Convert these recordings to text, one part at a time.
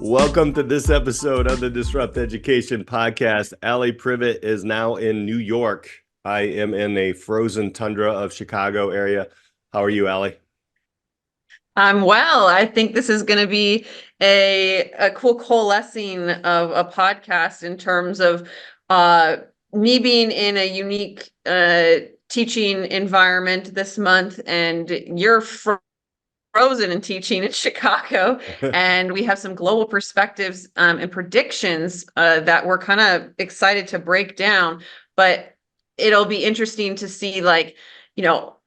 Welcome to this episode of the Disrupt Education podcast. Alli Privet is now in New York. I am in a frozen tundra of Chicago area. How are you, Alli? I'm well. I think this is going to be a cool coalescing of a podcast in terms of uh, me being in a unique teaching environment this month, and you're frozen in teaching in Chicago, and we have some global perspectives and predictions that we're kind of excited to break down. But it'll be interesting to see,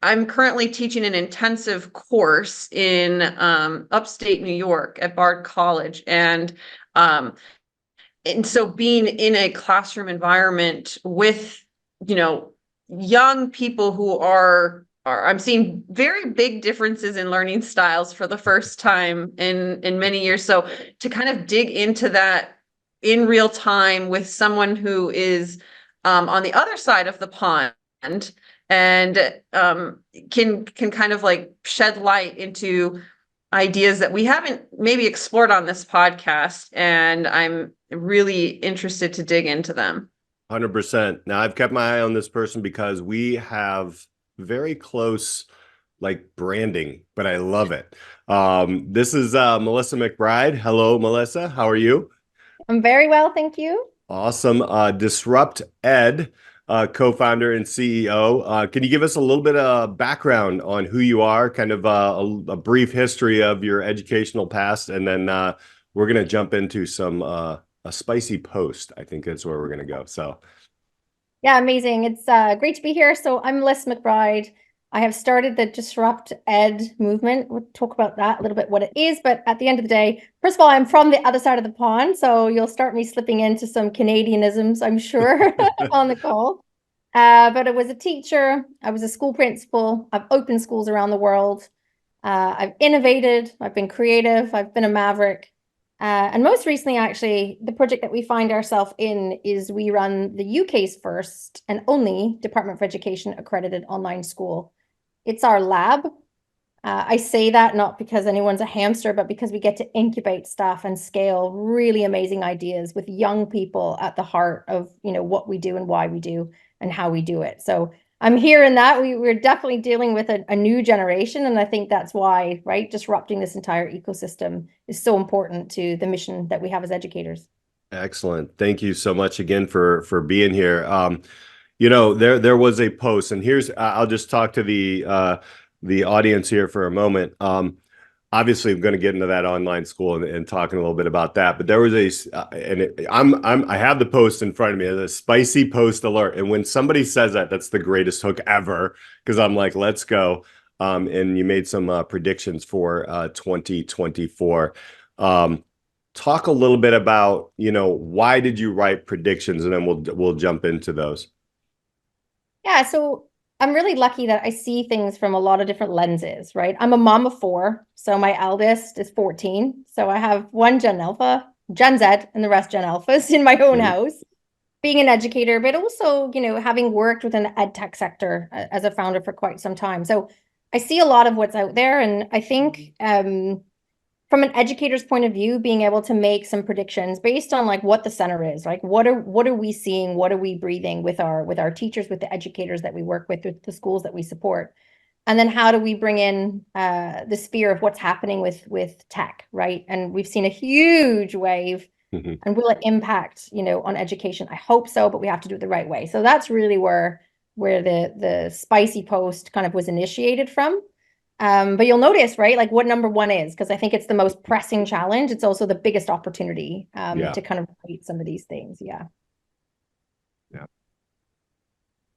I'm currently teaching an intensive course in upstate New York at Bard College, um, and so being in a classroom environment with, you know, young people who are I'm seeing very big differences in learning styles for the first time in many years. So to kind of dig into that in real time with someone who is on the other side of the pond and can kind of like shed light into ideas that we haven't maybe explored on this podcast, and I'm really interested to dig into them. 100%. Now, I've kept my eye on this person because we have very close branding, but I love it. This is Melissa McBride. Hello, Melissa. How are you? I'm very well, thank you. Awesome. Disrupt Ed, co-founder and CEO. Can you give us a little bit of background on who you are, kind of a brief history of your educational past, and then we're going to jump into some a spicy post. I think that's where we're going to go. So, Yeah, amazing. It's great to be here. So I'm Liz McBride. I have started the Disrupt Ed movement. We'll talk about that a little bit, what it is. But at the end of the day, first of all, I'm from the other side of the pond. So you'll start me slipping into some Canadianisms, I'm sure, on the call. But I was a teacher. I was a school principal. I've opened schools around the world. I've innovated. I've been creative. I've been a maverick. And most recently, actually, the project that we find ourselves in is we run the UK's first and only Department for Education accredited online school. It's our lab. I say that not because anyone's a hamster, but because we get to incubate stuff and scale really amazing ideas with young people at the heart of, what we do and why we do and how we do it. So I'm hearing that we're definitely dealing with a new generation. And I think that's why, right, disrupting this entire ecosystem is so important to the mission that we have as educators. excellent. Thank you so much again for being here. There was a post, and here's I'll just talk to the audience here for a moment. Obviously, I'm going to get into that online school and talking a little bit about that. But there was I have the post in front of me as a spicy post alert. And when somebody says that, that's the greatest hook ever, because I'm like, let's go. And you made some predictions for 2024. Talk a little bit about, why did you write predictions, and then we'll jump into those. Yeah, so I'm really lucky that I see things from a lot of different lenses, right? I'm a mom of four, so my eldest is 14. So I have one Gen Alpha, Gen Z, and the rest Gen Alphas in my own house. Being an educator, but also, having worked within the ed tech sector as a founder for quite some time. So I see a lot of what's out there. And I think from an educator's point of view, being able to make some predictions based on like what the center is, like what are we seeing, what are we breathing with our teachers, with the educators that we work with the schools that we support, and then how do we bring in the sphere of what's happening with tech, right? And we've seen a huge wave, and will it impact on education? I hope so, but we have to do it the right way. So that's really where the spicy post kind of was initiated from. But you'll notice, right, like what number one is, because I think it's the most pressing challenge. It's also the biggest opportunity to kind of create some of these things. Yeah. Yeah.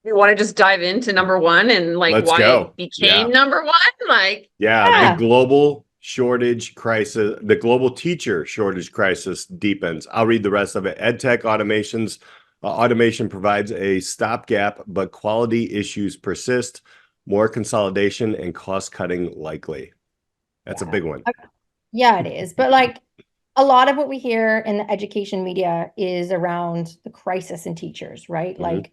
You want to just dive into number one and Let's why go. it became number one? The global shortage crisis, the global teacher shortage crisis deepens. I'll read the rest of it. EdTech automation provides a stopgap, but quality issues persist. More consolidation and cost cutting likely. That's a big one. Yeah, it is. But like a lot of what we hear in the education media is around the crisis in teachers, right? Like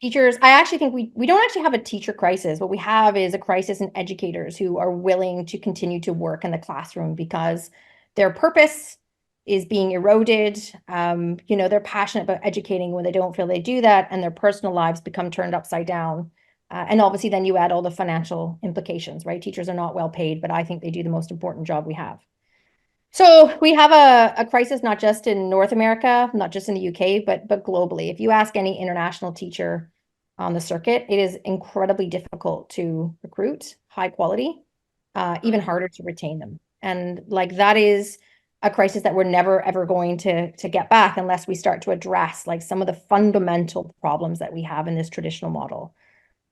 teachers, I actually think we don't actually have a teacher crisis. What we have is a crisis in educators who are willing to continue to work in the classroom because their purpose is being eroded. They're passionate about educating when they don't feel they do that, and their personal lives become turned upside down. And obviously then you add all the financial implications, right? Teachers are not well paid, but I think they do the most important job we have. So we have a crisis, not just in North America, not just in the UK, but globally. If you ask any international teacher on the circuit, it is incredibly difficult to recruit high quality, even harder to retain them. And like that is a crisis that we're never ever going to get back unless we start to address like some of the fundamental problems that we have in this traditional model.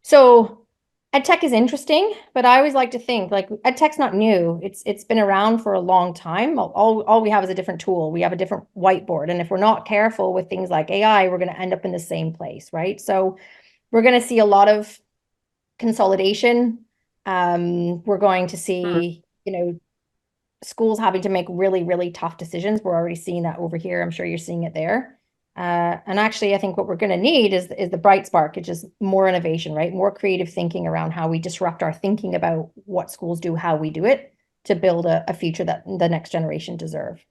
So ed tech is interesting, but I always like to think like ed tech's not new. It's been around for a long time. All we have is a different tool. We have a different whiteboard. And if we're not careful with things like AI, we're going to end up in the same place, right? So we're going to see a lot of consolidation. We're going to see, schools having to make really, really tough decisions. We're already seeing that over here. I'm sure you're seeing it there. And actually, I think what we're going to need is the bright spark. It's just more innovation, right? More creative thinking around how we disrupt our thinking about what schools do, how we do it, to build a future that the next generation deserve.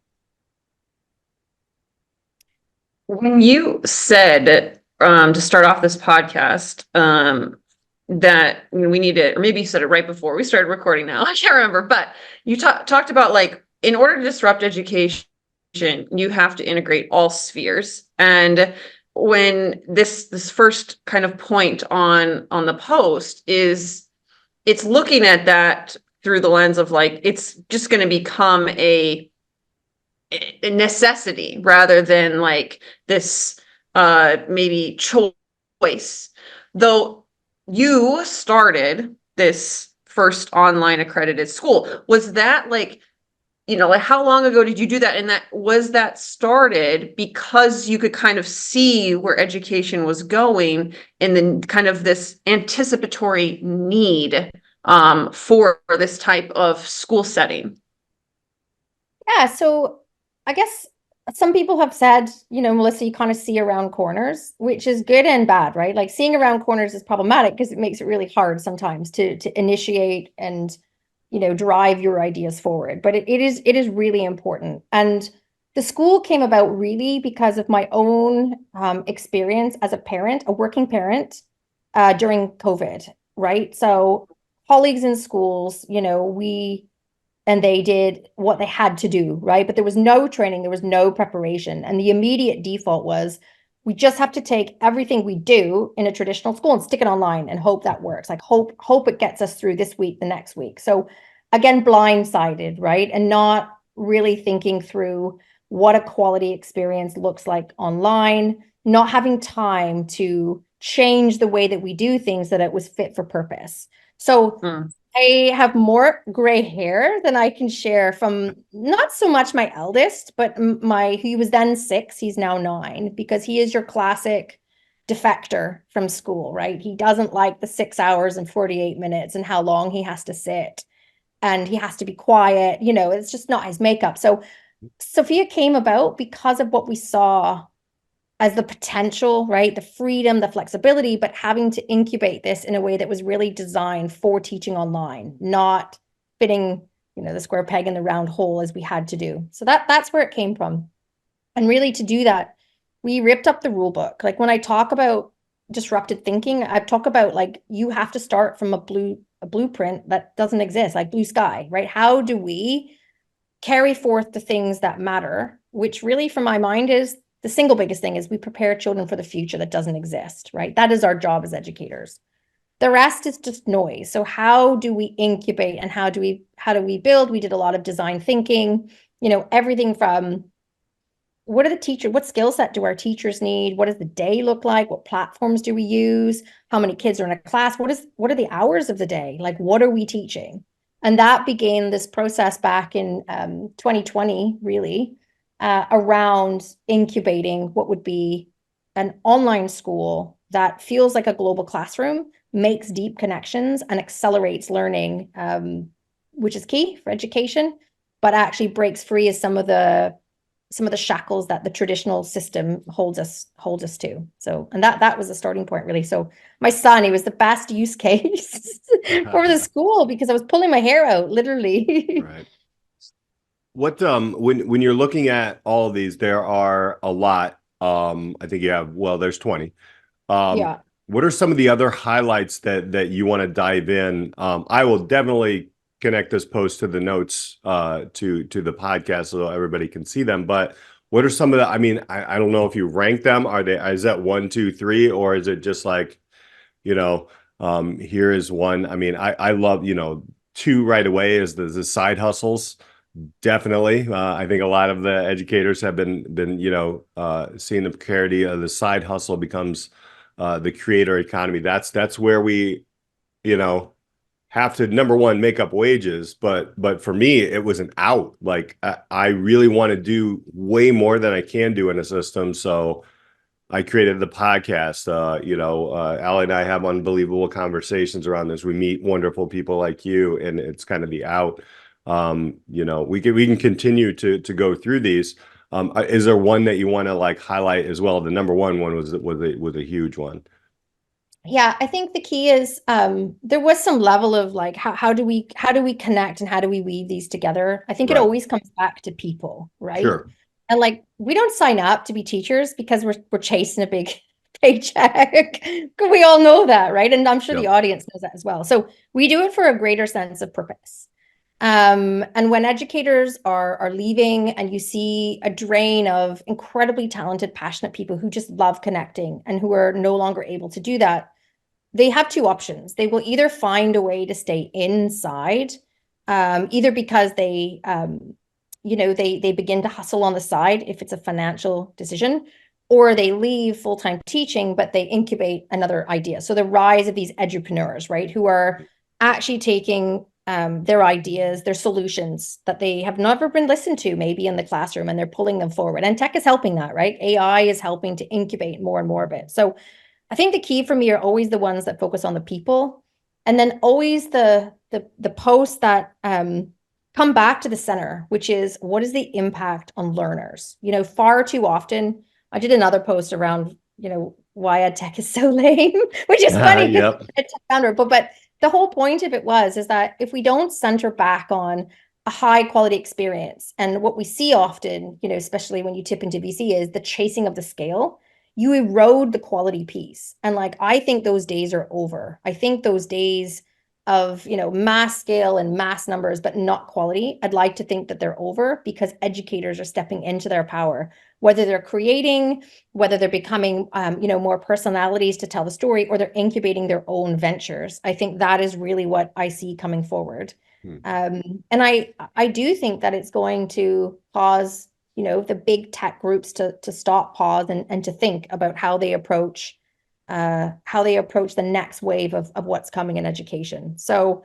When you said to start off this podcast that we need to, or maybe you said it right before we started recording now, I can't remember, but you talked about like, in order to disrupt education, you have to integrate all spheres. And when this first kind of point on the post is, it's looking at that through the lens of like, it's just going to become a necessity rather than like this maybe choice. Though you started this first online accredited school, was that like, like how long ago did you do that? And was that started because you could kind of see where education was going and then kind of this anticipatory need for this type of school setting? Yeah, so I guess some people have said, Melissa, you kind of see around corners, which is good and bad, right? Like seeing around corners is problematic because it makes it really hard sometimes to initiate and drive your ideas forward. But it is really important. And the school came about really because of my own experience as a parent, a working parent during COVID, right? So colleagues in schools, they did what they had to do, right? But there was no training, there was no preparation. And the immediate default was, we just have to take everything we do in a traditional school and stick it online and hope that works. Like hope it gets us through this week, the next week. So again, blindsided, right? And not really thinking through what a quality experience looks like online, not having time to change the way that we do things that it was fit for purpose. So I have more gray hair than I can share from not so much my eldest, but he was then 6, he's now 9, because he is your classic defector from school, right? He doesn't like the 6 hours and 48 minutes and how long he has to sit, and he has to be quiet. It's just not his makeup. So Sophia came about because of what we saw as the potential, right? The freedom, the flexibility, but having to incubate this in a way that was really designed for teaching online, not fitting, the square peg in the round hole as we had to do. So that's where it came from. And really to do that, we ripped up the rule book. Like when I talk about disrupted thinking, I talk about like, you have to start from a blueprint that doesn't exist, like blue sky, right? How do we carry forth the things that matter, which really from my mind is the single biggest thing is we prepare children for the future that doesn't exist, right? That is our job as educators. The rest is just noise. So how do we incubate and how do we build? We did a lot of design thinking, everything from what skill set do our teachers need? What does the day look like? What platforms do we use? How many kids are in a class? What are the hours of the day? Like, what are we teaching? And that began this process back in 2020, really, around incubating what would be an online school that feels like a global classroom, makes deep connections and accelerates learning, which is key for education, but actually breaks free of some of the shackles that the traditional system holds us to. So, and that was the starting point, really. So my son, he was the best use case for the school because I was pulling my hair out, literally. Right. What when you're looking at all of these, there are a lot. I think you have, well, there's 20. Yeah. What are some of the other highlights that you want to dive in? I will definitely connect this post to the notes to the podcast so everybody can see them. But what are some of the, I mean, I don't know if you rank them. Is that 1, 2, 3, or is it just like, you know, here is one. I mean, I love, two right away is the side hustles. Definitely. I think a lot of the educators have been seeing the precarity of the side hustle becomes the creator economy. That's where we, you know, have to, number one, make up wages. But for me, it was an out. Like I really want to do way more than I can do in a system. So I created the podcast. Alli and I have unbelievable conversations around this. We meet wonderful people like you, and it's kind of the out. We can continue to go through these. Is there one that you want to like highlight as well? The number one was a huge one. Yeah, I think the key is there was some level of like how do we connect and how do we weave these together? I think it Right. always comes back to people, right? Sure. And like we don't sign up to be teachers because we're chasing a big paycheck. We all know that, right? And I'm sure the Yep. audience knows that as well. So we do it for a greater sense of purpose. And when educators are leaving and you see a drain of incredibly talented, passionate people who just love connecting and who are no longer able to do that, they have two options. They will either find a way to stay inside, either because they begin to hustle on the side if it's a financial decision, or they leave full-time teaching, but they incubate another idea. So the rise of these edupreneurs, right, who are actually taking their ideas, their solutions that they have never been listened to maybe in the classroom, and they're pulling them forward. And tech is helping that, right? AI is helping to incubate more and more of it. So I think the key for me are always the ones that focus on the people, and then always the posts that come back to the center, which is what is the impact on learners? Far too often, I did another post around, why ed tech is so lame, which is funny because Yep. it's a founder, but the whole point of it is that if we don't center back on a high quality experience, and what we see often, especially when you tip into VC, is the chasing of the scale, you erode the quality piece. And like, I think those days are over. I think those days of, mass scale and mass numbers, but not quality, I'd like to think that they're over, because educators are stepping into their power, whether they're creating, whether they're becoming, more personalities to tell the story, or they're incubating their own ventures. I think that is really what I see coming forward. And I do think that it's going to cause, the big tech groups to stop, pause, and to think about how they approach the next wave of what's coming in education. So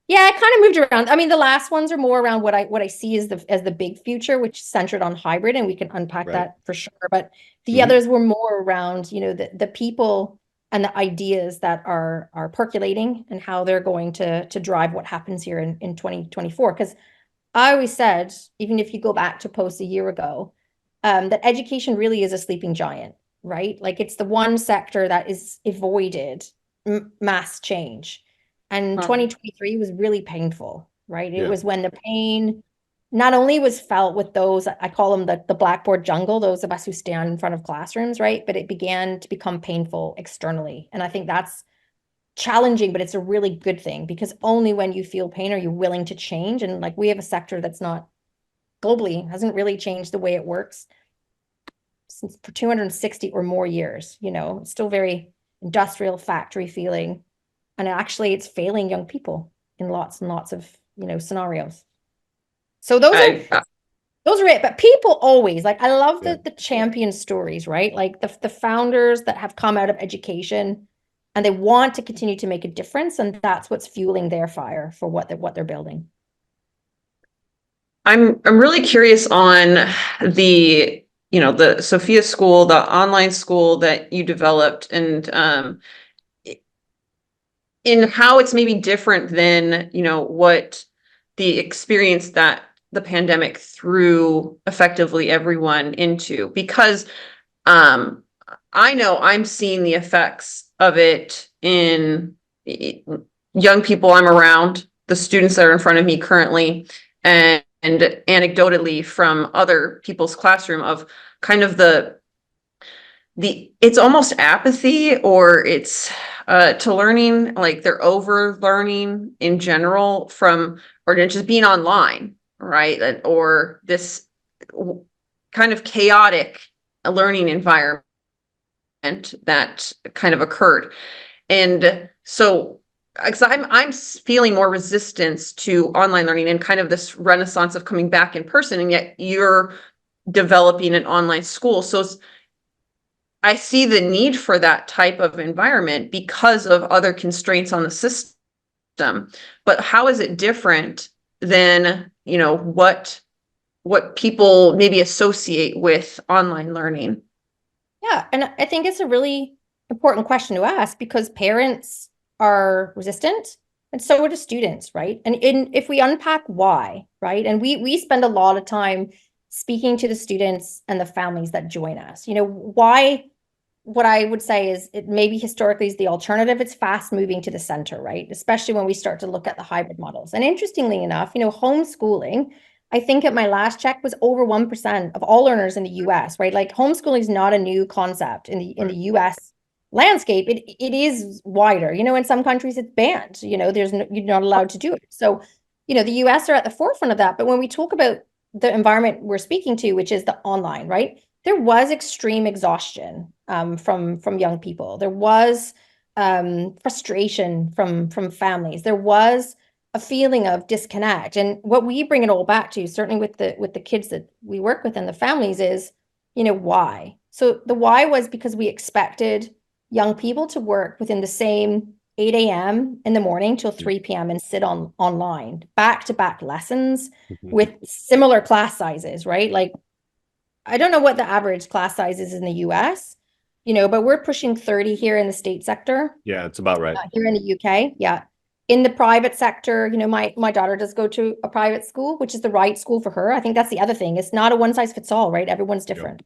yeah, it kind of moved around. I mean, the last ones are more around what I see as the big future, which is centered on hybrid, and we can unpack Right. that for sure. But the others were more around, the people and the ideas that are percolating, and how they're going to drive what happens here in 2024. Because I always said, even if you go back to posts a year ago, that education really is a sleeping giant, right? Like it's the one sector that is avoided mass change. And 2023 was really painful, right? It was when the pain not only was felt with those, I call them the Blackboard jungle, those of us who stand in front of classrooms, right? But it began to become painful externally. And I think that's challenging, but it's a really good thing, because only when you feel pain are you willing to change. And like, we have a sector that's not globally, hasn't really changed the way it works since for 260 or more years. It's still very industrial, factory feeling. And actually it's failing young people in lots and lots of, scenarios. So those are it. But people always, like, I love the champion stories, right? Like the founders that have come out of education and they want to continue to make a difference, and that's what's fueling their fire for what they're building. I'm really curious on the Sophia school, the online school that you developed, and in how it's maybe different than what the experience that the pandemic threw effectively everyone into, because I know I'm seeing the effects of it in young people I'm around, the students that are in front of me currently, and anecdotally from other people's classroom of kind of it's almost apathy, or it's to learning, like they're over learning in general from, or just being online, right? Or this kind of chaotic learning environment that kind of occurred. And so, because I'm feeling more resistance to online learning and kind of this renaissance of coming back in person, and yet you're developing an online school. So I see the need for that type of environment because of other constraints on the system. But how is it different than, what people maybe associate with online learning? Yeah, and I think it's a really important question to ask because parents are resistant and so are the students, right? And if we unpack why, right? And we spend a lot of time speaking to the students and the families that join us. Why, what I would say is it maybe historically is the alternative. It's fast moving to the center, right? Especially when we start to look at the hybrid models. And interestingly enough, homeschooling, I think at my last check was over 1% of all learners in the US, right? Like homeschooling is not a new concept in the US landscape. It is wider. In some countries it's banned. You're not allowed to do it. So, the US are at the forefront of that. But when we talk about the environment we're speaking to, which is the online, right? There was extreme exhaustion from young people. There was frustration from families. There was a feeling of disconnect. And what we bring it all back to, certainly with the kids that we work with and the families, is, why? So the why was because we expected young people to work within the same 8 a.m. in the morning till 3 p.m. and sit online, back-to-back lessons with similar class sizes, right? Like, I don't know what the average class size is in the US, but we're pushing 30 here in the state sector. Yeah, it's about right. Here in the UK. Yeah. In the private sector, my daughter does go to a private school, which is the right school for her. I think that's the other thing. It's not a one size fits all, right? Everyone's different.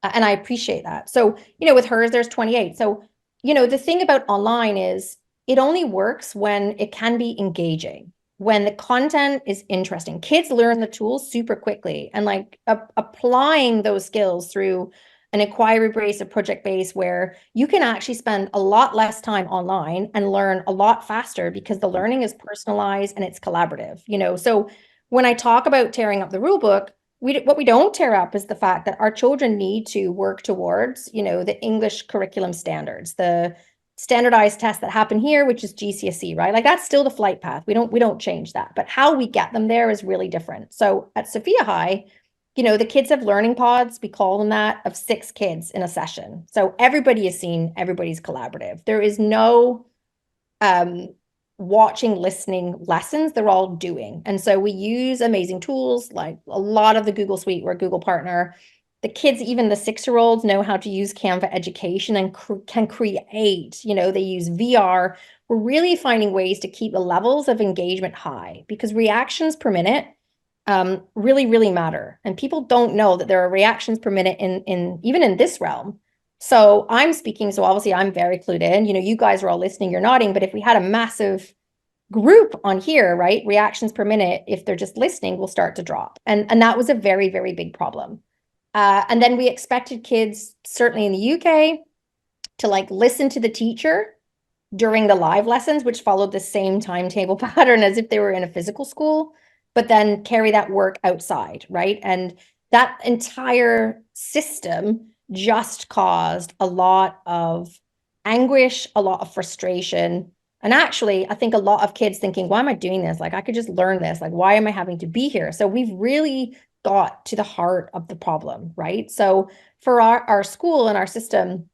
And I appreciate that. So, with hers, there's 28. So, the thing about online is it only works when it can be engaging, when the content is interesting. Kids learn the tools super quickly, and like applying those skills through an inquiry based, a project based, where you can actually spend a lot less time online and learn a lot faster because the learning is personalized and it's collaborative. So when I talk about tearing up the rule book, what we don't tear up is the fact that our children need to work towards, the English curriculum standards, the standardized tests that happen here, which is GCSE, right? Like that's still the flight path. We don't change that, but how we get them there is really different. So at Sophia High, the kids have learning pods, we call them that, of 6 kids in a session. So everybody is seen, everybody's collaborative. There is no watching, listening lessons, they're all doing. And so we use amazing tools like a lot of the Google Suite, we're a Google partner. The kids, even the 6-year-olds, know how to use Canva Education and can create, they use VR. We're really finding ways to keep the levels of engagement high because reactions per minute really, really matter. And people don't know that there are reactions per minute in even in this realm. So I'm speaking, so obviously I'm very clued in. You guys are all listening, you're nodding, but if we had a massive group on here, right, reactions per minute, if they're just listening, will start to drop. And that was a very, very big problem. And then we expected kids, certainly in the UK, to like listen to the teacher during the live lessons, which followed the same timetable pattern as if they were in a physical school, but then carry that work outside, right? And that entire system just caused a lot of anguish, a lot of frustration. And actually, I think a lot of kids thinking, why am I doing this? Like, I could just learn this. Like, why am I having to be here? So we've really got to the heart of the problem, right? So for our school and our system,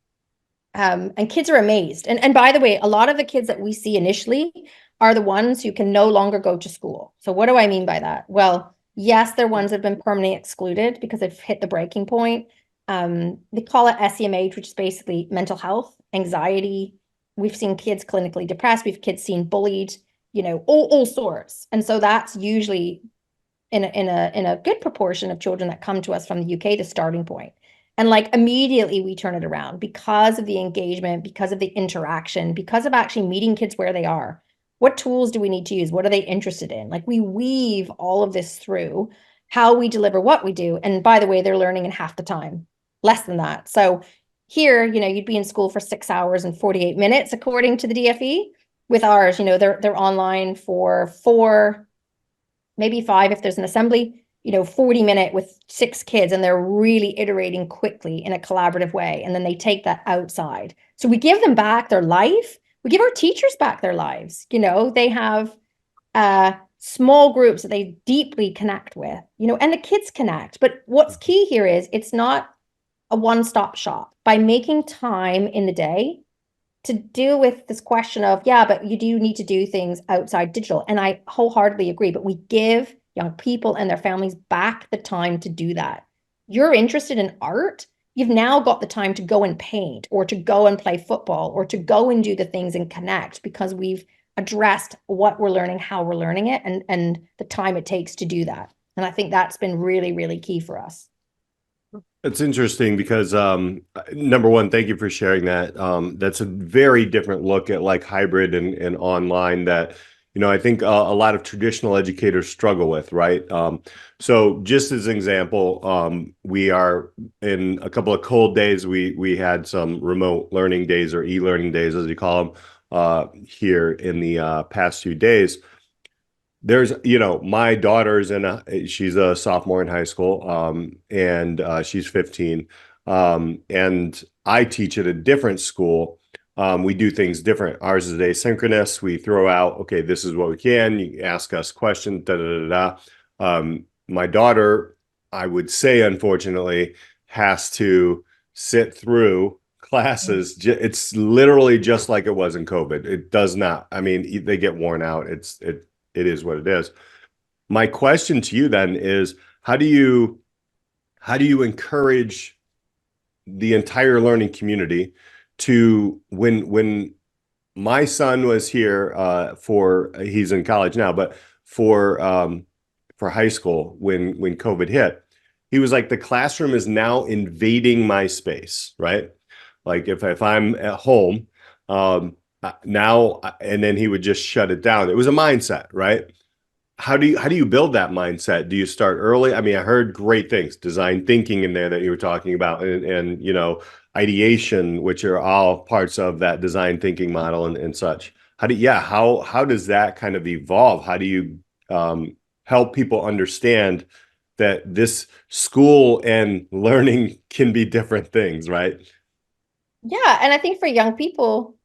and kids are amazed. And by the way, a lot of the kids that we see initially are the ones who can no longer go to school. So what do I mean by that? Well, yes, they're ones that have been permanently excluded because they've hit the breaking point. They call it SEMH, which is basically mental health, anxiety. We've seen kids clinically depressed. We've kids seen bullied, all sorts. And so that's usually in a good proportion of children that come to us from the UK, the starting point. And like immediately we turn it around because of the engagement, because of the interaction, because of actually meeting kids where they are. What tools do we need to use? What are they interested in? Like we weave all of this through how we deliver what we do. And by the way, they're learning in half the time, less than that. So here, you'd be in school for 6 hours and 48 minutes, according to the DFE. With ours, they're online for 4, maybe 5 if there's an assembly, 40-minute with 6 kids, and they're really iterating quickly in a collaborative way. And then they take that outside. So we give them back their life. We give our teachers back their lives. They have small groups that they deeply connect with, and the kids connect. But what's key here is it's not a one-stop shop. By making time in the day to deal with this question of, yeah, but you do need to do things outside digital. And I wholeheartedly agree, but we give young people and their families back the time to do that. You're interested in art, you've now got the time to go and paint, or to go and play football, or to go and do the things and connect, because we've addressed what we're learning, how we're learning it, and the time it takes to do that. And I think that's been really, really key for us. It's interesting because number one, thank you for sharing that. That's a very different look at like hybrid and online that, I think a lot of traditional educators struggle with, right? So just as an example, we are in a couple of cold days, we had some remote learning days, or e-learning days, as you call them, here in the past few days. There's, my daughter's she's a sophomore in high school, and she's 15. And I teach at a different school. We do things different. Ours is asynchronous. We throw out, okay, this is what we can. You ask us questions, da da da da. My daughter, I would say, unfortunately, has to sit through classes. It's literally just like it was in COVID. It does not. I mean, they get worn out. It is what it is. My question to you then is, how do you encourage the entire learning community to, when my son was here, he's in college now, but for high school, when COVID hit, he was like, the classroom is now invading my space, right? Like if I'm at home, now, and then he would just shut it down. It was a mindset, right? How do you build that mindset? Do you start early? I mean, I heard great things, design thinking in there that you were talking about, and ideation, which are all parts of that design thinking model and such. How does that kind of evolve? How do you help people understand that this school and learning can be different things, right? Yeah, and I think for young people,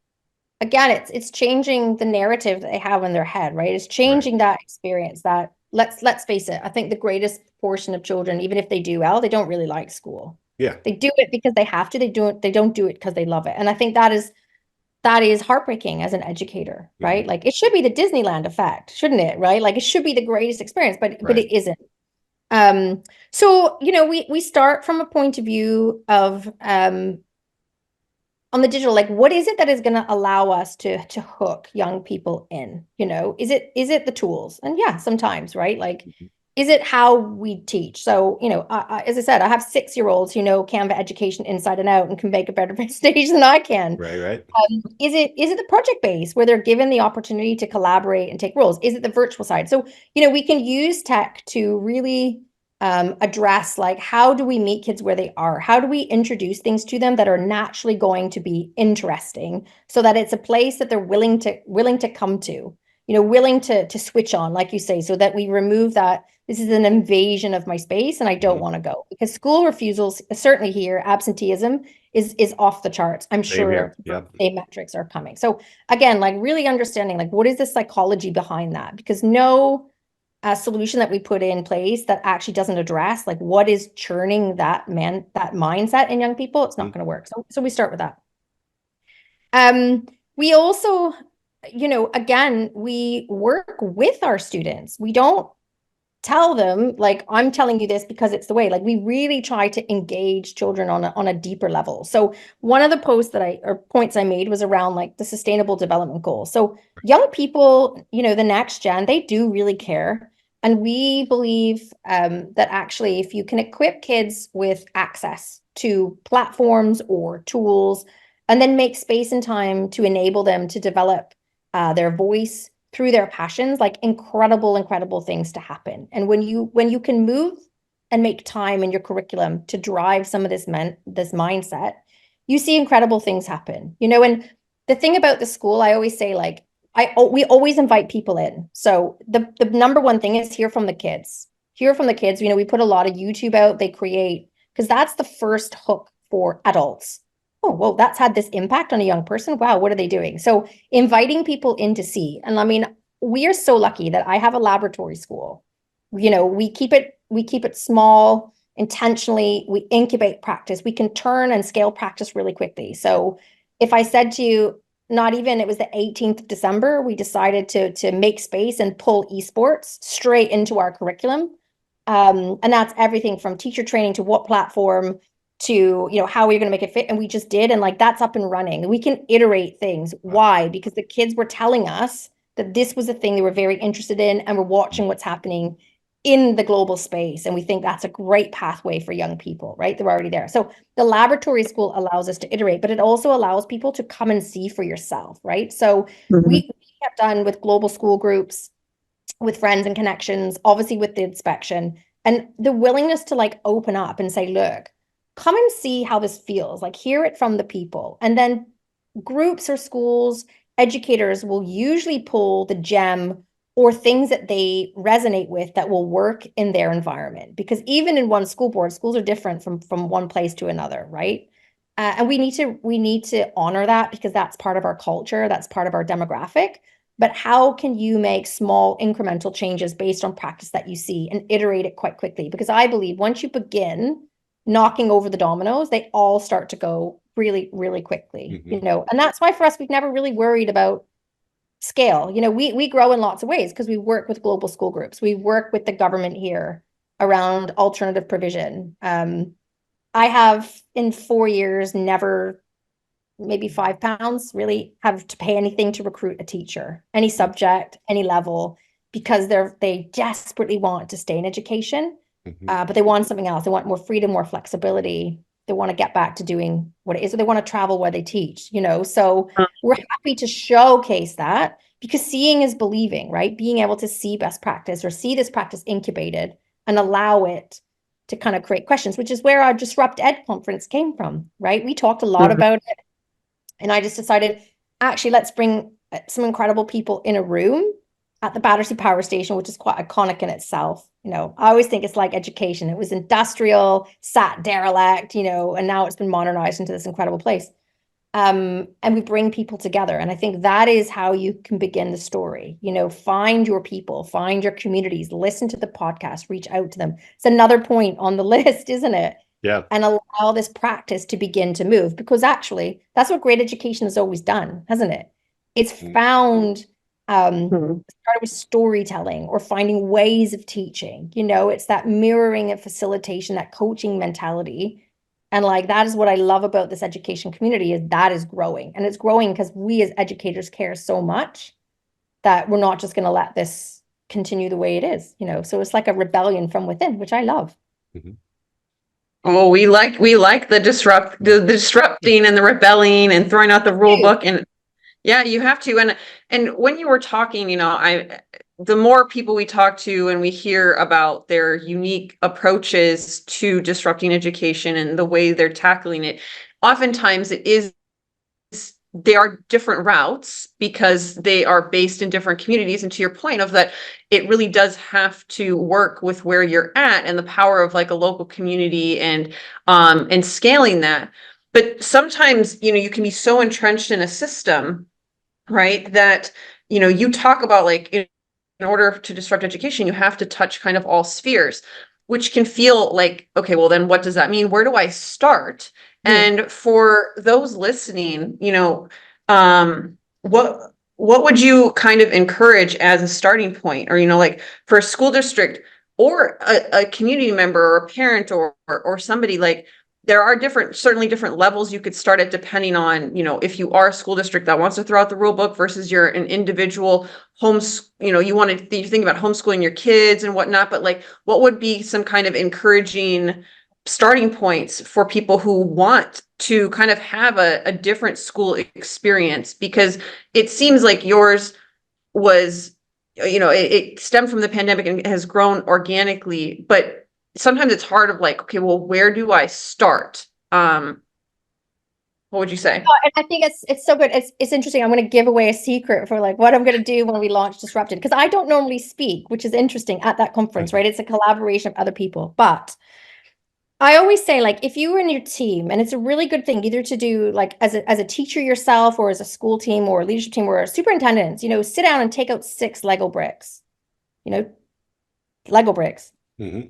again, it's changing the narrative that they have in their head, right? It's changing that experience. That let's face it, I think the greatest portion of children, even if they do well, they don't really like school. Yeah. They do it because they have to. They don't do it because they love it. And I think that is heartbreaking as an educator, right? Mm-hmm. Like it should be the Disneyland effect, shouldn't it? Right? Like it should be the greatest experience, but it isn't. So we start from a point of view of on the digital, like what is it that is going to allow us to hook young people in? Is it the tools? And yeah, sometimes, right? Like, is it how we teach? So, as I said, I have 6-year-olds who know Canva education inside and out and can make a better stage than I can. Right. Is it the project base where they're given the opportunity to collaborate and take roles? Is it the virtual side? So, we can use tech to really address, like, how do we meet kids where they are? How do we introduce things to them that are naturally going to be interesting, so that it's a place that they're willing to come to, willing to switch on, like you say, so that we remove that this is an invasion of my space and I don't want to go. Because school refusals, certainly here, absenteeism is off the charts. I'm sure the metrics are coming. So again, like really understanding, like, what is the psychology behind that? Because no solution that we put in place that actually doesn't address, like, what is churning that mindset in young people, it's not going to work. So we start with that. We also, again, we work with our students. We don't tell them, like, I'm telling you this because it's the way. Like, we really try to engage children on a deeper level. So one of the points I made was around, like, the sustainable development goals. So young people, the next gen, they do really care. And we believe that actually, if you can equip kids with access to platforms or tools, and then make space and time to enable them to develop their voice, through their passions, like incredible things to happen. And when you can move and make time in your curriculum to drive some of this mindset, you see incredible things happen. And the thing about the school, I always say, like, we always invite people in. So the number one thing is hear from the kids. Hear from the kids. We put a lot of YouTube out, they create, because that's the first hook for adults. Oh, well, that's had this impact on a young person. Wow, what are they doing? So inviting people in to see. And I mean, we are so lucky that I have a laboratory school. We keep it small, intentionally. We incubate practice. We can turn and scale practice really quickly. So if I said to you, not even, it was the 18th of December, we decided to make space and pull eSports straight into our curriculum. And that's everything from teacher training to what platform to, how we're going to make it fit. And we just did. And like, that's up and running. We can iterate things. Why? Because the kids were telling us that this was a thing they were very interested in, and we're watching what's happening in the global space. And we think that's a great pathway for young people, right? They're already there. So the laboratory school allows us to iterate, but it also allows people to come and see for yourself, right? So we kept done with global school groups, with friends and connections, obviously with the inspection, and the willingness to like open up and say, look, come and see how this feels, like hear it from the people. And then groups or schools, educators will usually pull the gem or things that they resonate with that will work in their environment. Because even in one school board, schools are different from one place to another, right? And we need to honor that, because that's part of our culture, that's part of our demographic. But how can you make small incremental changes based on practice that you see and iterate it quite quickly? Because I believe once you begin knocking over the dominoes, they all start to go really quickly, and that's why for us, we've never really worried about scale. We grow in lots of ways because we work with global school groups. We work with the government here around alternative provision. I have in 4 years never, maybe £5 really, have to pay anything to recruit a teacher, any subject, any level, because they desperately want to stay in education, but they want something else. They want more freedom, more flexibility. They want to get back to doing what it is, or they want to travel where they teach, so we're happy to showcase that, because seeing is believing, right? Being able to see best practice or see this practice incubated and allow it to kind of create questions, which is where our Disrupt Ed conference came from, right? We talked a lot about it. And I just decided, actually, let's bring some incredible people in a room at the Battersea Power Station, which is quite iconic in itself. I always think it's like education. It was industrial, sat derelict, and now it's been modernized into this incredible place. And we bring people together. And I think that is how you can begin the story. Find your people, find your communities, listen to the podcast, reach out to them. It's another point on the list, isn't it? Yeah. And allow this practice to begin to move, because actually that's what great education has always done, hasn't it? It's found started with storytelling or finding ways of teaching. It's that mirroring and facilitation, that coaching mentality. And like, that is what I love about this education community, is that is growing. And it's growing because we as educators care so much that we're not just going to let this continue the way it is, so it's like a rebellion from within, which I love. Oh, we like the disrupting and the rebelling and throwing out the rule book. And yeah, you have to. And when you were talking, the more people we talk to and we hear about their unique approaches to disrupting education and the way they're tackling it, oftentimes they are different routes because they are based in different communities. And to your point of that, it really does have to work with where you're at and the power of like a local community and scaling that. But sometimes, you can be so entrenched in a system, right, that, you talk about like, in order to disrupt education, you have to touch kind of all spheres, which can feel like, okay, well, then what does that mean? Where do I start? And for those listening, what would you kind of encourage as a starting point, or, like for a school district or a community member or a parent or somebody, like there are certainly different levels you could start at, depending on, if you are a school district that wants to throw out the rule book versus you're an individual you think about homeschooling your kids and whatnot, but like, what would be some kind of encouraging starting points for people who want to kind of have a different school experience? Because it seems like yours was, it stemmed from the pandemic and has grown organically, but sometimes it's hard of like, okay, well, where do I start? What would you say? And I think it's so good. It's interesting. I'm going to give away a secret for like what I'm going to do when we launch Disrupted, because I don't normally speak, which is interesting at that conference, right? It's a collaboration of other people. But I always say, like, if you were in your team, and it's a really good thing either to do like as a teacher yourself, or as a school team or a leadership team or a superintendent, sit down and take out 6 Lego bricks, Lego bricks. Mm-hmm.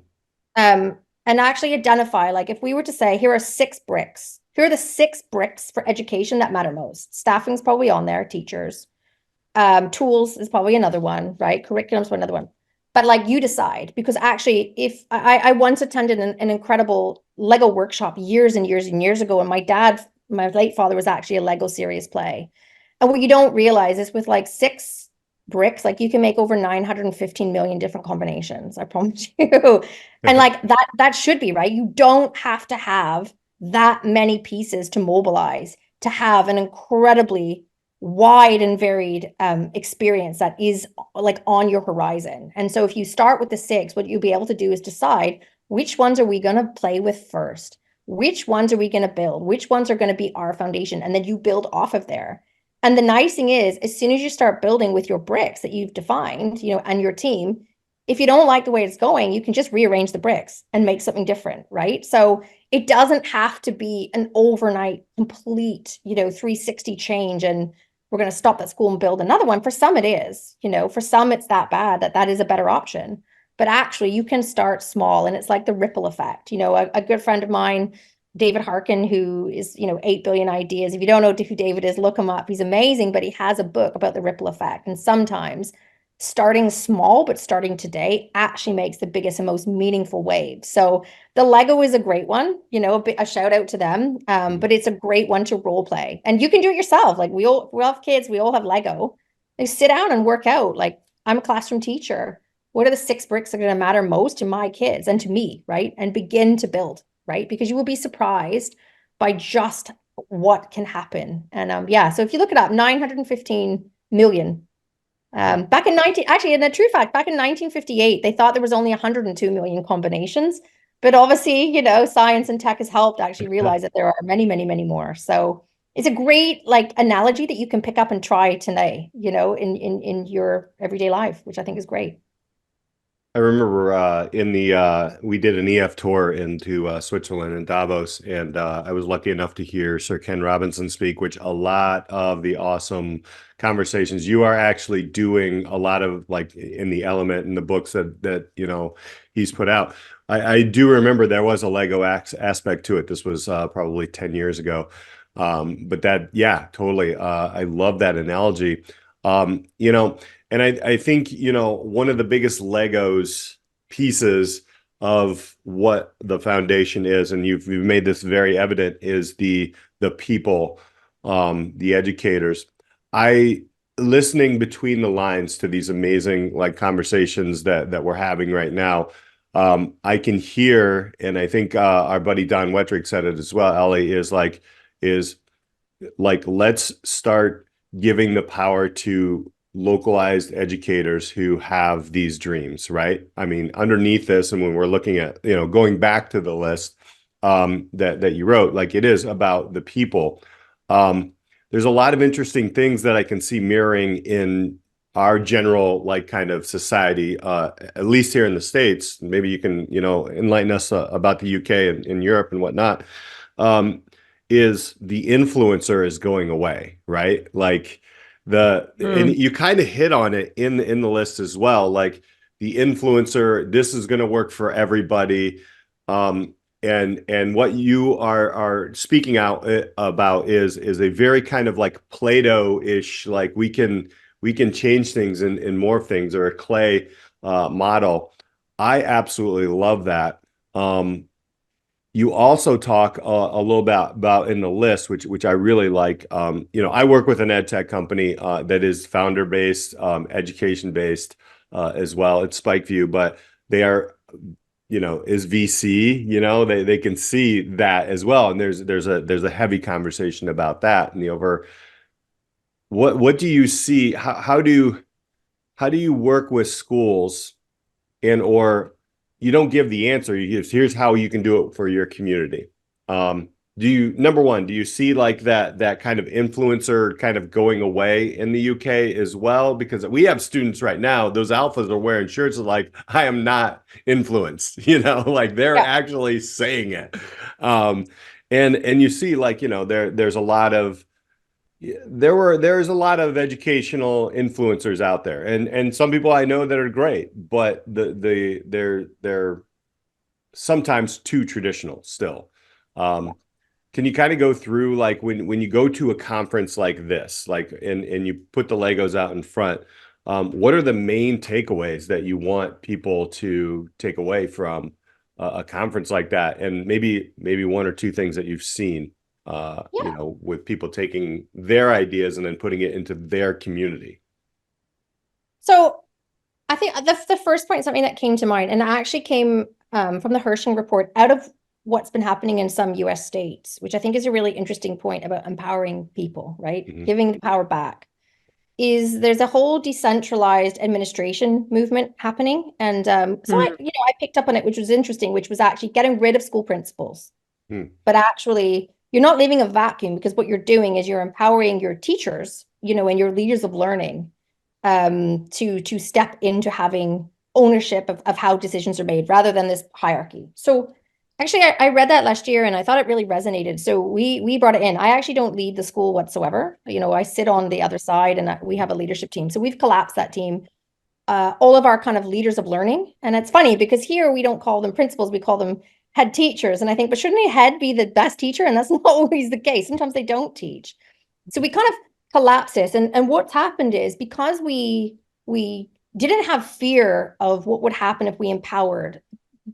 And actually identify, like, if we were to say, here are 6 bricks. Here are the 6 bricks for education that matter most. Staffing's probably on there, teachers. Tools is probably another one, right? Curriculum's another one. But like, you decide, because actually, if I once attended an incredible Lego workshop years and years and years ago, and my late father was actually a Lego serious play. And what you don't realize is with like 6 bricks, like you can make over 915 million different combinations. I promise you. And like that should be right. You don't have to have that many pieces to mobilize to have an incredibly wide and varied experience that is like on your horizon. And so if you start with the 6, what you'll be able to do is decide which ones are we going to play with first, which ones are we going to build, which ones are going to be our foundation, and then you build off of there. And the nice thing is, as soon as you start building with your bricks that you've defined, and your team, if you don't like the way it's going, you can just rearrange the bricks and make something different, right? So it doesn't have to be an overnight complete, 360 change, and we're going to stop that school and build another one. For some it is, for some it's that bad that is a better option. But actually you can start small, and it's like the ripple effect. A good friend of mine, David Harkin, who is, 8 billion ideas. If you don't know who David is, look him up. He's amazing, but he has a book about the ripple effect. And sometimes starting small, but starting today actually makes the biggest and most meaningful wave. So the Lego is a great one, a shout out to them. But it's a great one to role play, and you can do it yourself. Like we all have kids, we all have Lego. They sit down and work out. Like, I'm a classroom teacher. What are the 6 bricks that are going to matter most to my kids and to me, right? And begin to build, right? Because you will be surprised by just what can happen. And so if you look it up, 915 million. Back in in a true fact, back in 1958, they thought there was only 102 million combinations. But obviously, science and tech has helped actually realize that there are many, many, many more. So it's a great like analogy that you can pick up and try today, in your everyday life, which I think is great. I remember we did an EF tour into Switzerland and Davos, and I was lucky enough to hear Sir Ken Robinson speak, which a lot of the awesome conversations you are actually doing a lot of, like in the element in the books that he's put out. I do remember there was a Lego aspect to it. This was probably 10 years ago. But that, yeah, totally. I love that analogy. And I think, one of the biggest Legos pieces of what the foundation is, and you've made this very evident, is the people, the educators. Listening between the lines to these amazing like conversations that we're having right now, I can hear, and I think our buddy Don Wettrick said it as well, Alli, is like, let's start giving the power to localized educators who have these dreams, right? I mean, underneath this, and when we're looking at, going back to the list that you wrote, like, it is about the people. There's a lot of interesting things that I can see mirroring in our general, like, kind of society, at least here in the States. Maybe you can, enlighten us about the UK and Europe and whatnot. Is the influencer is going away, right? Like and you kind of hit on it in the list as well. Like the influencer, this is going to work for everybody. And what you are speaking out about is a very kind of like Play-Doh-ish, like we can change things and morph things, or a clay model. I absolutely love that. You also talk a little about in the list, which I really like. I work with an ed tech company that is founder based, education based as well. It's Spikeview, but they are, is VC. They can see that as well, and there's a heavy conversation about that. And what do you see? How do how do you work with schools, and or you don't give the answer, you give, here's how you can do it for your community. Do you, number one, do you see like that kind of influencer kind of going away in the UK as well? Because we have students right now, those alphas are wearing shirts like, I am not influenced, like they're Yeah. actually saying it. And you see like, there's a lot of, there's a lot of educational influencers out there, and some people I know that are great, but they're sometimes too traditional still. Can you kind of go through like when you go to a conference like this, like and you put the Legos out in front, what are the main takeaways that you want people to take away from a conference like that, and maybe one or two things that you've seen, Yeah. with people taking their ideas and then putting it into their community. So I think the first point, something that came to mind, and it actually came from the Hershing report out of what's been happening in some US states, which I think is a really interesting point about empowering people, right? Mhm. Giving the power back, is there's a whole decentralized administration movement happening. And so I picked up on it, which was interesting, which was actually getting rid of school principals. Hmm. But actually, you're not leaving a vacuum, because what you're doing is you're empowering your teachers, and your leaders of learning to step into having ownership of how decisions are made rather than this hierarchy. So actually, I read that last year and I thought it really resonated. So we brought it in. I actually don't lead the school whatsoever. I sit on the other side, and we have a leadership team. So we've collapsed that team. All of our kind of leaders of learning. And it's funny because here we don't call them principals, we call them head teachers. And I think, but shouldn't a head be the best teacher? And that's not always the case. Sometimes they don't teach. So we kind of collapse this. And what's happened is, because we didn't have fear of what would happen if we empowered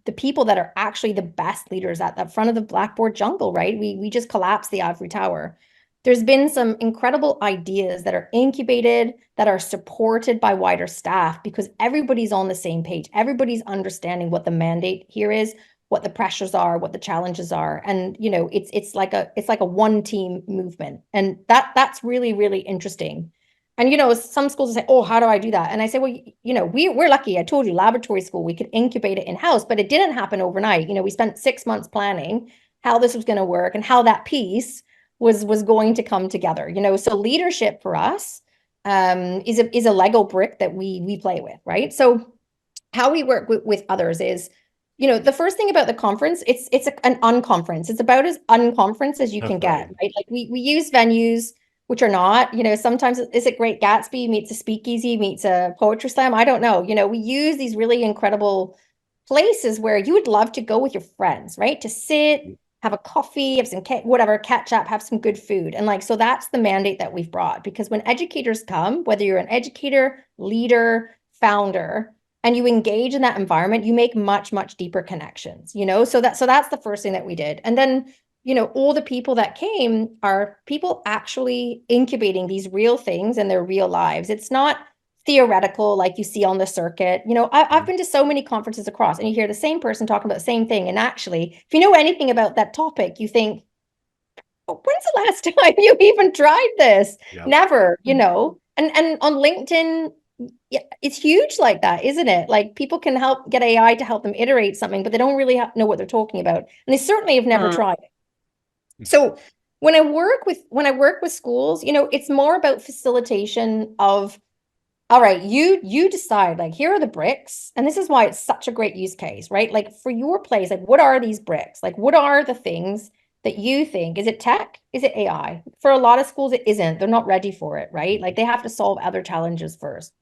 the people that are actually the best leaders at the front of the Blackboard jungle, right? We just collapsed the ivory tower. There's been some incredible ideas that are incubated, that are supported by wider staff, because everybody's on the same page. Everybody's understanding what the mandate here is, what the pressures are, what the challenges are. And it's like a one team movement. And that's really, really interesting. And some schools say, oh, how do I do that? And I say, well, we're lucky. I told you, laboratory school, we could incubate it in-house, but it didn't happen overnight. We spent 6 months planning how this was going to work and how that piece was going to come together. So leadership for us is a Lego brick that we play with, right? So how we work with others is, the first thing about the conference, it's an unconference. It's about as unconference as you can get, right? Like we use venues which are not, sometimes is it Great Gatsby meets a speakeasy meets a poetry slam? I don't know. We use these really incredible places where you would love to go with your friends, right? To sit, have a coffee, have some whatever, catch up, have some good food. And so that's the mandate that we've brought, because when educators come, whether you're an educator, leader, founder, and you engage in that environment, you make much, much deeper connections, so that's the first thing that we did. And then, all the people that came are people actually incubating these real things in their real lives. It's not theoretical like you see on the circuit. I've been to so many conferences across, and you hear the same person talking about the same thing. And actually, if you know anything about that topic, you think, oh, when's the last time you even tried this? Yep. Never, And on LinkedIn, yeah, it's huge like that, isn't it? Like people can get AI to help them iterate something, but they don't really know what they're talking about. And they certainly have never tried it. So when I work with schools, it's more about facilitation of, all right, you decide, like, here are the bricks, and this is why it's such a great use case, right? Like for your place, like what are these bricks? Like what are the things that you think? Is it tech? Is it AI? For a lot of schools, it isn't. They're not ready for it, right? Like they have to solve other challenges first.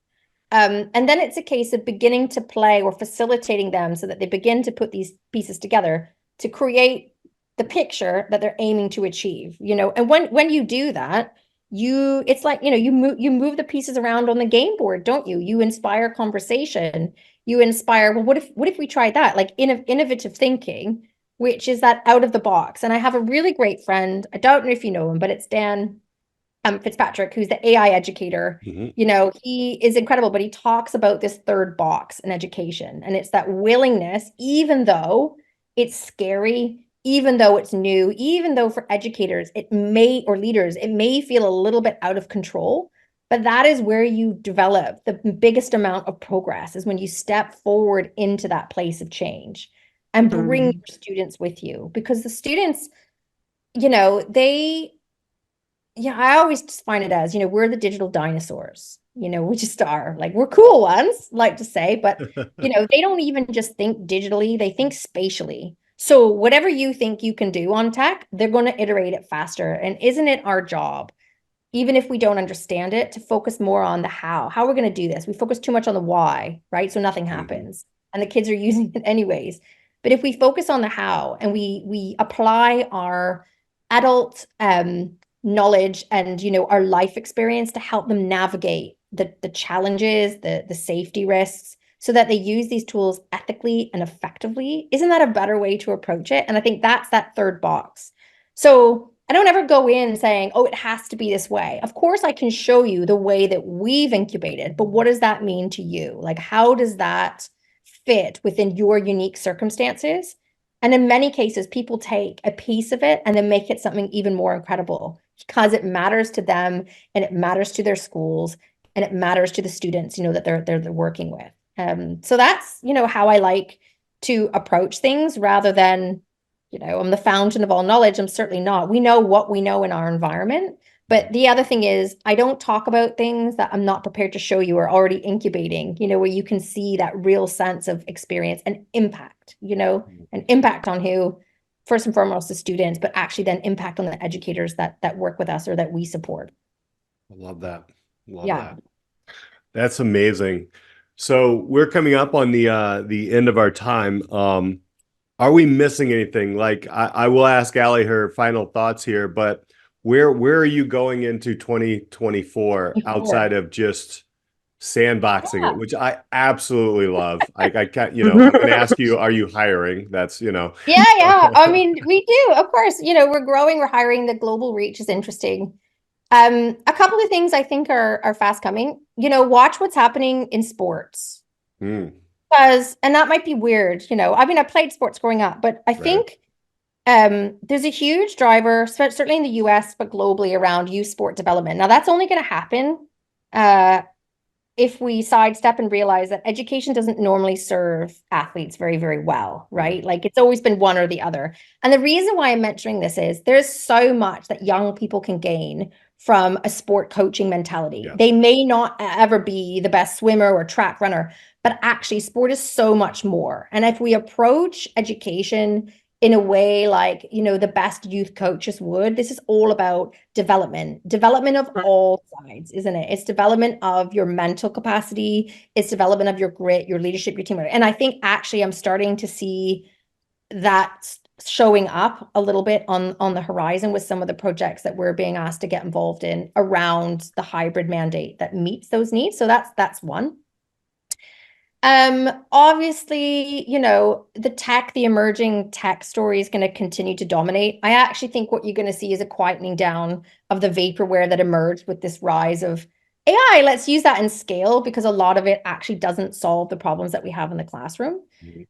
And then it's a case of beginning to play or facilitating them so that they begin to put these pieces together to create the picture that they're aiming to achieve, and when you do that, it's like, you move the pieces around on the game board, don't you? You inspire conversation, you inspire, well, what if we tried that? Like innovative thinking, which is that out of the box. And I have a really great friend, I don't know if you know him, but it's Dan Fitzpatrick, who's the AI educator. He is incredible, but he talks about this third box in education. And it's that willingness, even though it's scary, even though it's new, even though for educators, or leaders, it may feel a little bit out of control, But that is where you develop the biggest amount of progress, is when you step forward into that place of change and bring your students with you. Because the students, I always just find it as, we're the digital dinosaurs. We just are. Like, we're cool ones, like to say, but they don't even just think digitally, they think spatially. So whatever you think you can do on tech, they're going to iterate it faster. And isn't it our job, even if we don't understand it, to focus more on the how we're going to do this? We focus too much on the why, right? So nothing happens, and the kids are using it anyways. But if we focus on the how, and we apply our adult knowledge and our life experience to help them navigate the challenges, the safety risks, so that they use these tools ethically and effectively, isn't that a better way to approach it? And I think that's that third box. So I don't ever go in saying, oh, it has to be this way. Of course, I can show you the way that we've incubated, but what does that mean to you? Like, how does that fit within your unique circumstances? And in many cases, people take a piece of it and then make it something even more incredible, because it matters to them, and it matters to their schools, and it matters to the students, that they're working with. So that's, how I like to approach things, rather than, I'm the fountain of all knowledge. I'm certainly not. We know what we know in our environment. But the other thing is, I don't talk about things that I'm not prepared to show you are already incubating, where you can see that real sense of experience and impact, an impact on who, first and foremost, the students, but actually then impact on the educators that work with us or that we support. I love that. Love Yeah. that. That's amazing. So we're coming up on the end of our time. Are we missing anything? Like, I will ask Alli her final thoughts here, but where are you going into 2024 outside of just sandboxing it, which I absolutely love. I can't, I'm gonna ask you, are you hiring? That's, Yeah. I mean, we do, of course, we're growing, we're hiring. The global reach is interesting. A couple of things I think are fast coming. Watch what's happening in sports. Because, and that might be weird, I mean, I played sports growing up, but I think there's a huge driver, certainly in the US, but globally, around youth sport development. Now, that's only going to happen if we sidestep and realize that education doesn't normally serve athletes very, very well, right? Like, it's always been one or the other. And the reason why I'm mentioning this is there's so much that young people can gain from a sport coaching mentality. Yeah. They may not ever be the best swimmer or track runner, but actually sport is so much more. And if we approach education in a way like, the best youth coaches would, this is all about development of all sides, isn't it? It's development of your mental capacity. It's development of your grit, your leadership, your teamwork. And I think actually I'm starting to see that showing up a little bit on the horizon with some of the projects that we're being asked to get involved in around the hybrid mandate that meets those needs. So that's one. Obviously, the emerging tech story is going to continue to dominate. I actually think what you're going to see is a quietening down of the vaporware that emerged with this rise of AI. Let's use that in scale, because a lot of it actually doesn't solve the problems that we have in the classroom.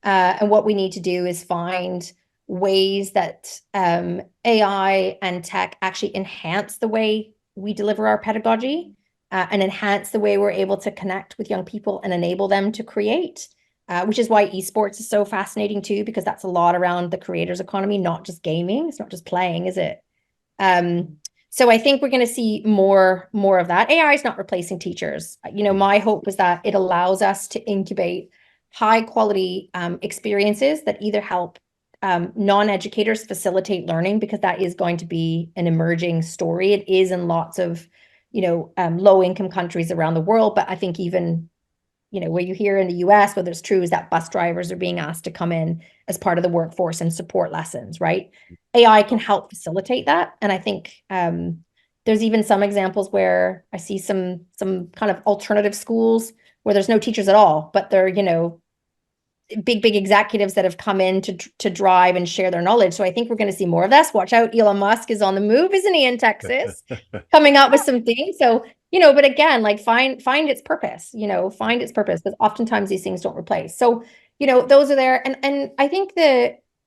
And what we need to do is find ways that AI and tech actually enhance the way we deliver our pedagogy. And enhance the way we're able to connect with young people and enable them to create, which is why eSports is so fascinating too, because that's a lot around the creators economy, not just gaming. It's not just playing, is it? So I think we're going to see more of that. AI is not replacing teachers. My hope is that it allows us to incubate high quality experiences that either help non-educators facilitate learning, because that is going to be an emerging story. It is in lots of low-income countries around the world. But I think even, where you hear in the US, whether it's true, is that bus drivers are being asked to come in as part of the workforce and support lessons, right? AI can help facilitate that. And I think there's even some examples where I see some kind of alternative schools where there's no teachers at all, but they're, big executives that have come in to drive and share their knowledge. So I think we're going to see more of this. Watch out, Elon Musk is on the move, isn't he, in Texas, coming up with some things. So, but again, like find its purpose, find its purpose, because oftentimes these things don't replace. So, those are there. And I think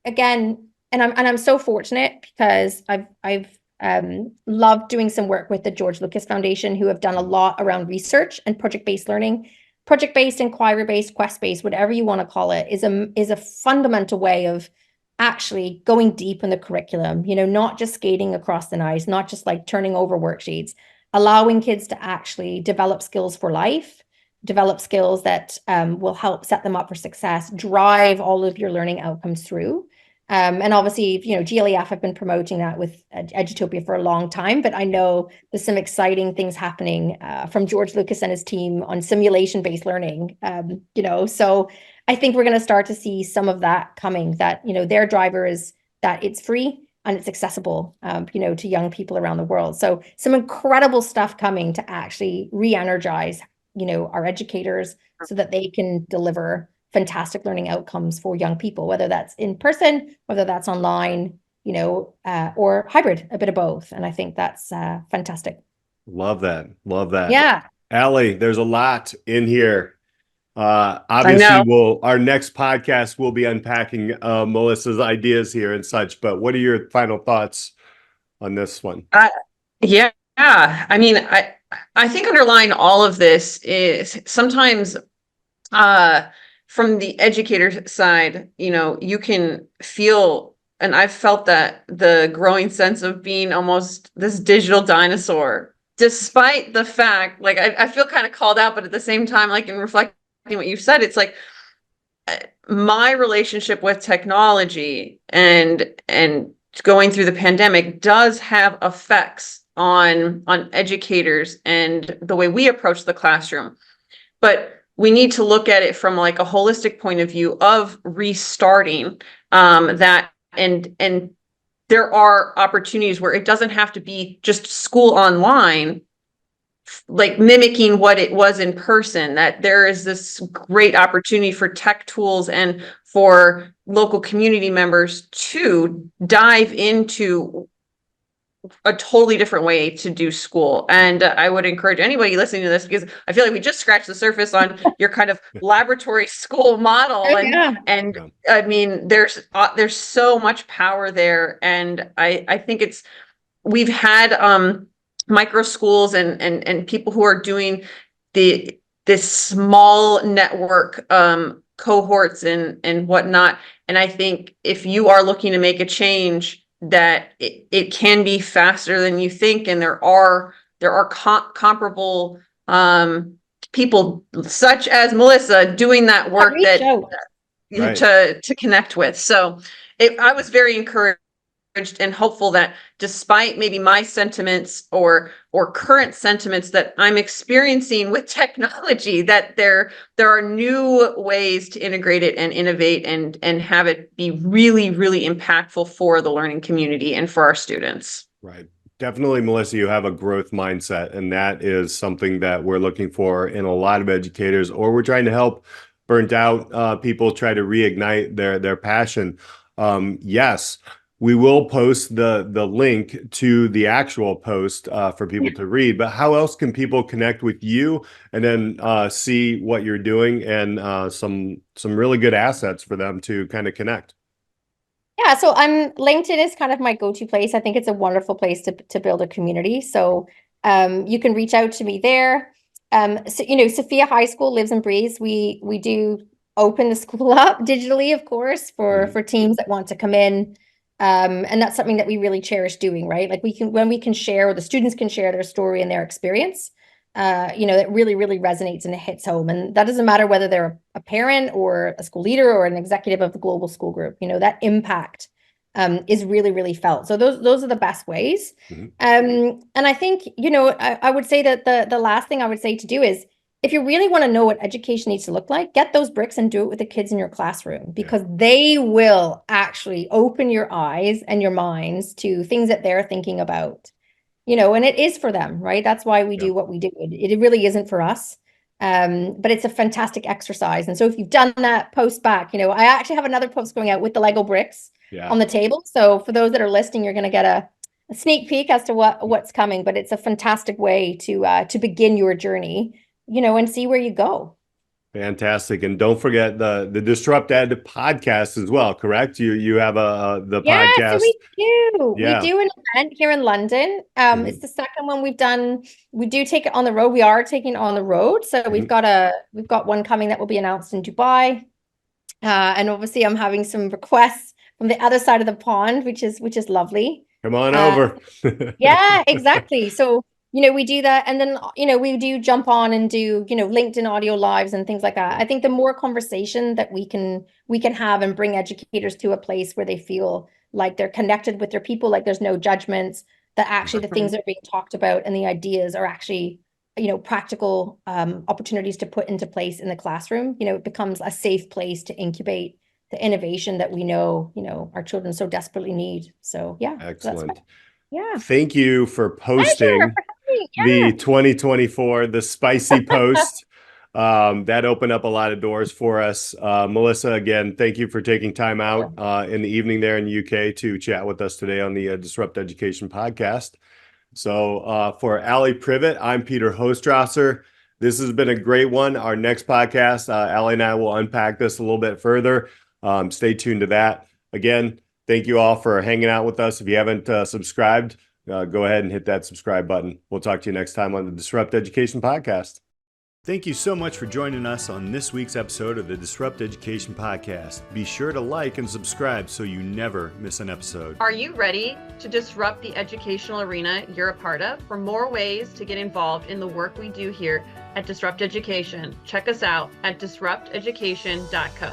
again, and I'm so fortunate, because I've Love doing some work with the George Lucas Foundation, who have done a lot around research and project-based learning. Project-based, inquiry-based, quest-based, whatever you want to call it, is a fundamental way of actually going deep in the curriculum, not just skating across the ice, not just like turning over worksheets, allowing kids to actually develop skills for life, develop skills that will help set them up for success, drive all of your learning outcomes through. And obviously, GLEF have been promoting that with Edutopia for a long time, but I know there's some exciting things happening from George Lucas and his team on simulation-based learning, so I think we're going to start to see some of that coming, that, their driver is that it's free and it's accessible, to young people around the world. So some incredible stuff coming to actually re-energize, our educators so that they can deliver fantastic learning outcomes for young people, whether that's in person, whether that's online, or hybrid, a bit of both. And I think that's fantastic. Love that. Love that. Yeah. Alli, there's a lot in here. I Obviously, know. our next podcast will be unpacking Melissa's ideas here and such, but what are your final thoughts on this one? Yeah. I mean, I think underlying all of this is sometimes from the educator's side, you can feel, and I've felt that, the growing sense of being almost this digital dinosaur, despite the fact, like, I feel kind of called out, but at the same time, like, in reflecting what you said, it's like my relationship with technology and going through the pandemic does have effects on educators and the way we approach the classroom. But we need to look at it from like a holistic point of view of restarting that, and there are opportunities where it doesn't have to be just school online, like mimicking what it was in person, that there is this great opportunity for tech tools and for local community members to dive into a totally different way to do school. And I would encourage anybody listening to this, because I feel like we just scratched the surface on your kind of laboratory school model. And I mean, there's so much power there. And I think we've had micro schools and people who are doing this small network cohorts and whatnot. And I think if you are looking to make a change, that it can be faster than you think, and there are comparable people such as Melissa doing that work to connect with. So I was very encouraged and hopeful that despite maybe my sentiments or current sentiments that I'm experiencing with technology, that there are new ways to integrate it and innovate and have it be really, really impactful for the learning community and for our students. Right. Definitely, Melissa, you have a growth mindset, and that is something that we're looking for in a lot of educators, or we're trying to help burnt out people try to reignite their passion. Yes. We will post the link to the actual post for people to read, but how else can people connect with you and then see what you're doing and some really good assets for them to kind of connect? Yeah, so LinkedIn is kind of my go-to place. I think it's a wonderful place to build a community. So you can reach out to me there. So, Sophia High School lives and breathes. We do open the school up digitally, of course, for teams that want to come in. And that's something that we really cherish doing, right? Like when we can share, or the students can share their story and their experience, it really, really resonates and it hits home. And that doesn't matter whether they're a parent or a school leader or an executive of the global school group, that impact is really, really felt. So those are the best ways. And I think, I would say that the last thing I would say to do is, if you really want to know what education needs to look like, get those bricks and do it with the kids in your classroom, because they will actually open your eyes and your minds to things that they're thinking about, and it is for them, right? That's why we do what we do. It really isn't for us. But it's a fantastic exercise. And so if you've done that, post back, I actually have another post going out with the Lego bricks on the table. So for those that are listening, you're going to get a sneak peek as to what's coming, but it's a fantastic way to begin your journey, and see where you go. Fantastic. And don't forget the Disrupt Ed podcast as well, correct? You have the Yeah, so podcast. we do. We Yeah. do an event here in London. It's the second one we've done. We do take it on the road. We are taking it on the road. So we've got one coming that will be announced in Dubai. And obviously I'm having some requests from the other side of the pond, which is lovely. Come on over. Yeah, exactly. So, we do that. And then, we do jump on and do, LinkedIn audio lives and things like that. I think the more conversation that we can have and bring educators to a place where they feel like they're connected with their people, like there's no judgments, that actually the things that are being talked about and the ideas are actually, practical opportunities to put into place in the classroom. It becomes a safe place to incubate the innovation that we know, our children so desperately need. So yeah. Excellent. Yeah. Thank you for posting the 2024, the spicy post. That opened up a lot of doors for us. Melissa, again, thank you for taking time out in the evening there in the UK to chat with us today on the Disrupt Education podcast. So for Alli Privet, I'm Peter Hostrasser. This has been a great one. Our next podcast, Alli and I will unpack this a little bit further. Stay tuned to that. Again, thank you all for hanging out with us. If you haven't subscribed, go ahead and hit that subscribe button. We'll talk to you next time on the Disrupt Education podcast. Thank you so much for joining us on this week's episode of the Disrupt Education podcast. Be sure to like and subscribe so you never miss an episode. Are you ready to disrupt the educational arena you're a part of? For more ways to get involved in the work we do here at Disrupt Education, check us out at disrupteducation.co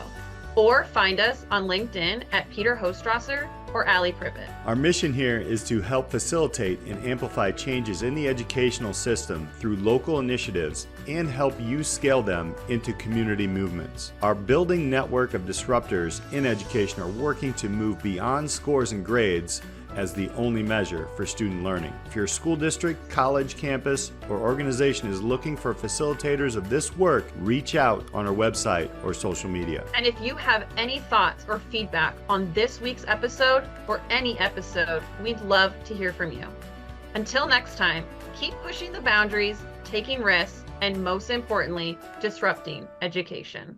or find us on LinkedIn at Peter Hostrasser or Alli Privet. Our mission here is to help facilitate and amplify changes in the educational system through local initiatives and help you scale them into community movements. Our building network of disruptors in education are working to move beyond scores and grades as the only measure for student learning. If your school district, college, campus, or organization is looking for facilitators of this work, reach out on our website or social media. And if you have any thoughts or feedback on this week's episode or any episode, we'd love to hear from you. Until next time, keep pushing the boundaries, taking risks, and most importantly, disrupting education.